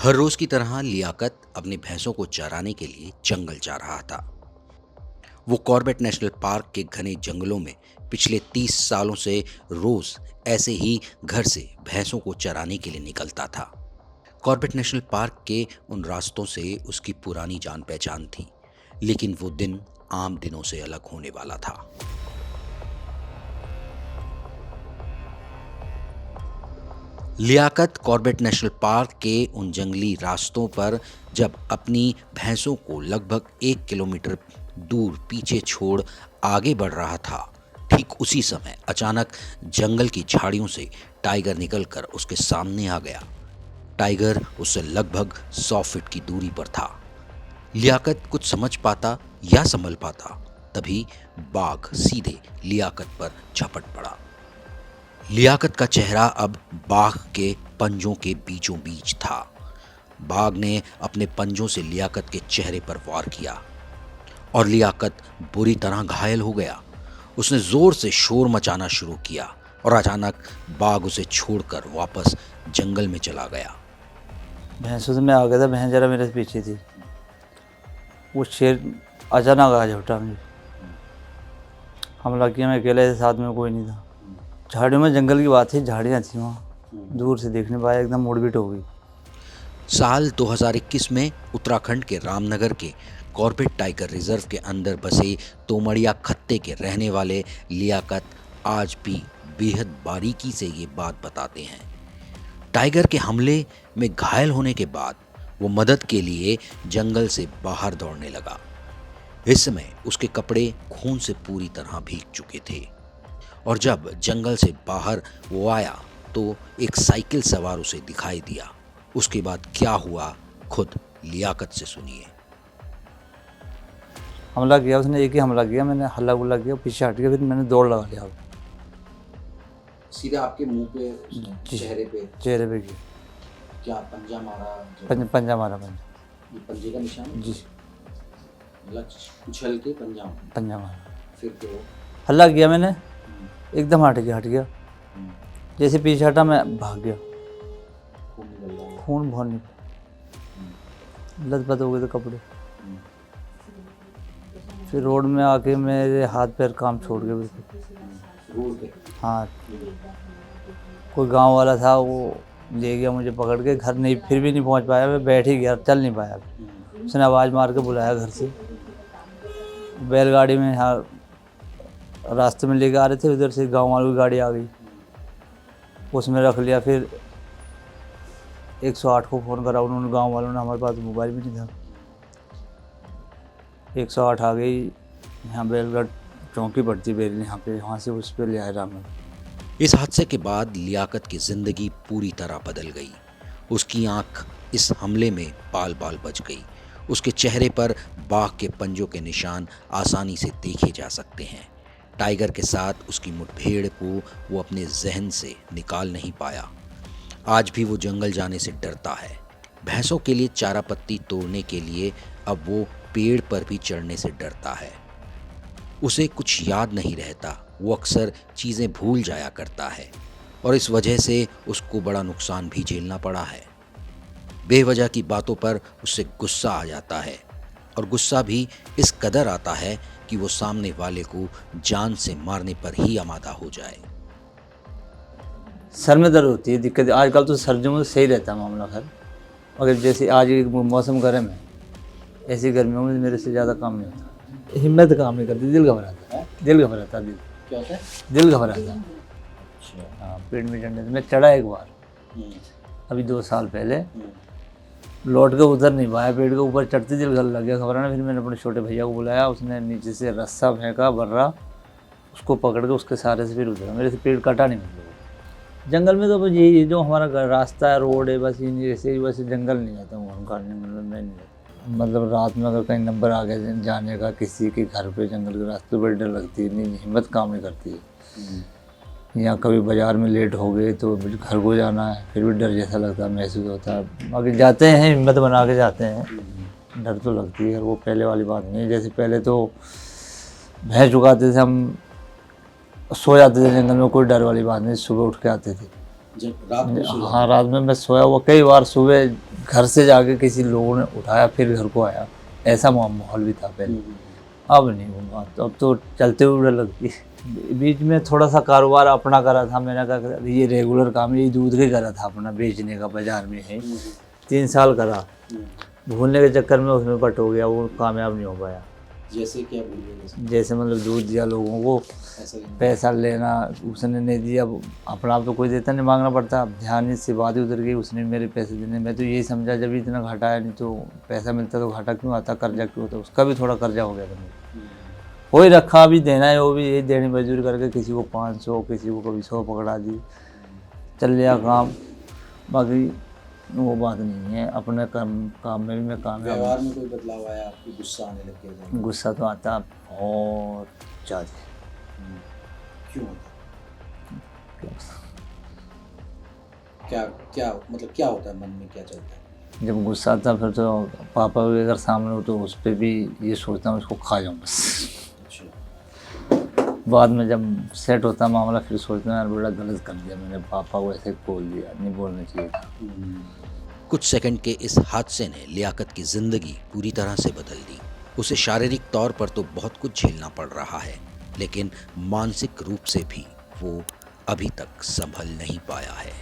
हर रोज की तरह लियाकत अपनी भैंसों को चराने के लिए जंगल जा रहा था। वो कॉर्बेट नेशनल पार्क के घने जंगलों में पिछले 30 सालों से रोज ऐसे ही घर से भैंसों को चराने के लिए निकलता था। कॉर्बेट नेशनल पार्क के उन रास्तों से उसकी पुरानी जान पहचान थी, लेकिन वो दिन आम दिनों से अलग होने वाला था। लियाकत कॉर्बेट नेशनल पार्क के उन जंगली रास्तों पर जब अपनी भैंसों को लगभग 1 किलोमीटर दूर पीछे छोड़ आगे बढ़ रहा था, ठीक उसी समय अचानक जंगल की झाड़ियों से टाइगर निकलकर उसके सामने आ गया। टाइगर उससे लगभग 100 फीट की दूरी पर था। लियाकत कुछ समझ पाता या संभल पाता, तभी बाघ सीधे लियाकत पर झपट पड़ा। लियाकत का चेहरा अब बाघ के पंजों के बीचों बीच था। बाघ ने अपने पंजों से लियाकत के चेहरे पर वार किया और लियाकत बुरी तरह घायल हो गया। उसने जोर से शोर मचाना शुरू किया और अचानक बाघ उसे छोड़कर वापस जंगल में चला गया। भैंसों से मैं आ गया था, भैंस जरा मेरे से पीछे थी। वो शेर अचानक आ झपटा मुझे, हमला किया। मैं अकेले थे, साथ में कोई नहीं था। झाड़ियों में, जंगल की बात है, झाड़ियाँ थी वहाँ, दूर से देखने पाया, एकदम मुड़बिट हो गई। साल 2021 में उत्तराखंड के रामनगर के कॉर्बेट टाइगर रिजर्व के अंदर बसे तोमड़िया खत्ते के रहने वाले लियाकत आज भी बेहद बारीकी से ये बात बताते हैं। टाइगर के हमले में घायल होने के बाद वो मदद के लिए जंगल से बाहर दौड़ने लगा। इस समय उसके कपड़े खून से पूरी तरह भीग चुके थे और जब जंगल से बाहर वो आया तो एक साइकिल सवार उसे दिखाई दिया। उसके बाद क्या हुआ, खुद लियाकत से सुनिए। हमला किया उसने, एक ही हमला किया। मैंने हल्ला गुल्ला किया, पीछे हट गया, फिर मैंने दौड़ लगा लिया। सीधा आपके मुंह पे, चेहरे पे किया। क्या पंजा मारा? पंजा मारा, पंजा। ये पंजे का निशान जी, उछल के पंजा मारा। फिर तो हल्ला किया मैंने, एकदम हट गया। जैसे पीछे हटा, मैं भाग गया। खून बहुत निकला, लथपथ हो गए थे कपड़े। फिर रोड में आके मेरे हाथ पैर काम छोड़ गए बिल्कुल। हाँ, कोई गांव वाला था, वो ले गया मुझे पकड़ के घर। नहीं, फिर भी नहीं पहुंच पाया, मैं बैठ ही गया, चल नहीं पाया। उसने आवाज़ मार के बुलाया घर से। बैलगाड़ी में, हाँ, रास्ते में लेके आ रहे थे, उधर से गांव वालों की गाड़ी आ गई, उसमें रख लिया। फिर 108 को फ़ोन करा उन्होंने, गांव वालों ने। हमारे पास मोबाइल भी नहीं था। 108 आ गई, यहाँ बैलगाड़ चौकी पड़ती बेरली, यहाँ पे, वहाँ से उस पर ले आए रामनगर। इस हादसे के बाद लियाकत की जिंदगी पूरी तरह बदल गई। उसकी आंख इस हमले में बाल बाल बच गई। उसके चेहरे पर बाघ के पंजों के निशान आसानी से देखे जा सकते हैं। टाइगर के साथ उसकी मुठभेड़ को वो अपने जहन से निकाल नहीं पाया। आज भी वो जंगल जाने से डरता है। भैंसों के लिए चारा पत्ती तोड़ने के लिए अब वो पेड़ पर भी चढ़ने से डरता है। उसे कुछ याद नहीं रहता, वो अक्सर चीज़ें भूल जाया करता है और इस वजह से उसको बड़ा नुकसान भी झेलना पड़ा है। बेवजह की बातों पर उससे गुस्सा आ जाता है और गुस्सा भी इस कदर आता है कि वो सामने वाले को जान से मारने पर ही आमादा हो जाए। सर में दर्द होती है, दिक्कत। आजकल तो सर्दियों में सही रहता है मामला खैर, मगर जैसे आज मौसम गर्म है, ऐसी गर्मियों में मेरे से ज़्यादा काम नहीं होता। हिम्मत काम नहीं करती, दिल घबराता है। दिल क्या होता है? दिल घबराता है। हाँ, पेट में डंडे। मैं चढ़ा एक बार, अभी 2 साल पहले, लौट के उतर नहीं पाया। पेड़ के ऊपर चढ़ते दिल घर लग गया, घबराना। फिर मैंने अपने छोटे भैया को बुलाया, उसने नीचे से रस्सा फेंका बर्रा, उसको पकड़ के उसके सहारे से फिर उतरा। मेरे से पेड़ कटा नहीं मतलब। जंगल में तो बस यही जो हमारा रास्ता है, रोड है, बस इन जैसे ही। बस जंगल नहीं जाता हूँ हम करने, मतलब मैं नहीं जाता। मतलब रात में अगर कहीं नंबर आ गया जाने का किसी के घर पे, जंगल के रास्ते पर, डर लगती है, नहीं, हिम्मत काम नहीं करती है। या कभी बाज़ार में लेट हो गए तो घर को जाना है, फिर भी डर जैसा लगता है, महसूस होता है। बाकी जाते हैं, हिम्मत बना के जाते हैं। डर तो लगती है, वो पहले वाली बात नहीं है। जैसे पहले तो भैंस चुकाते थे हम, सो जाते थे जंगल में, कोई डर वाली बात नहीं। सुबह उठ के आते थे। रात में? हाँ, रात में मैं सोया हुआ कई बार। सुबह घर से जाके किसी लोगों ने उठाया फिर घर को आया, ऐसा माहौल भी था पहले। अब नहीं वो बात, अब तो चलते हुए डर लगती है। बीच में थोड़ा सा कारोबार अपना करा था मैंने, कहा ये रेगुलर काम, ये दूध का करा था अपना बेचने का, बाजार में है 3 साल करा। भूलने के चक्कर में उसमें पट हो गया, वो कामयाब नहीं हो पाया। जैसे क्या बोलिए, जैसे मतलब दूध दिया लोगों को, ऐसा ही पैसा लेना उसने नहीं दिया, अब अपना आप तो कोई देता नहीं, मांगना पड़ता। अब ध्यान से बात ही उधर गई, उसने मेरे पैसे देने। मैं तो यही समझा जब इतना घाटा है, नहीं तो पैसा मिलता तो घाटा क्यों आता, कर्जा क्यों होता। उसका भी थोड़ा कर्जा हो गया था मेरा, वही रखा अभी देना है, वो भी यही देनी मजदूरी करके, किसी को 500 किसी को कभी 100 पकड़ा दी, चल लिया काम। बाकी वो बात नहीं है, अपने काम में भी मैं कामयाब। व्यवहार में कोई बदलाव आया, आपको गुस्सा आने लग गया? गुस्सा तो आता बहुत ज़्यादा। क्यों होता? क्या क्या मतलब क्या होता है मन में, क्या चलता है? जब गुस्सा आता फिर तो पापा भी अगर सामने हो तो उस पर भी ये सोचता हूँ उसको खा जाऊँ बस। अच्छा, बाद में जब सेट होता मामला फिर सोचता हूँ यार बड़ा गलत कर दिया मैंने, पापा को ऐसे बोल दिया, नहीं बोलना चाहिए था। कुछ सेकंड के इस हादसे ने लियाकत की जिंदगी पूरी तरह से बदल दी। उसे शारीरिक तौर पर तो बहुत कुछ झेलना पड़ रहा है, लेकिन मानसिक रूप से भी वो अभी तक संभल नहीं पाया है।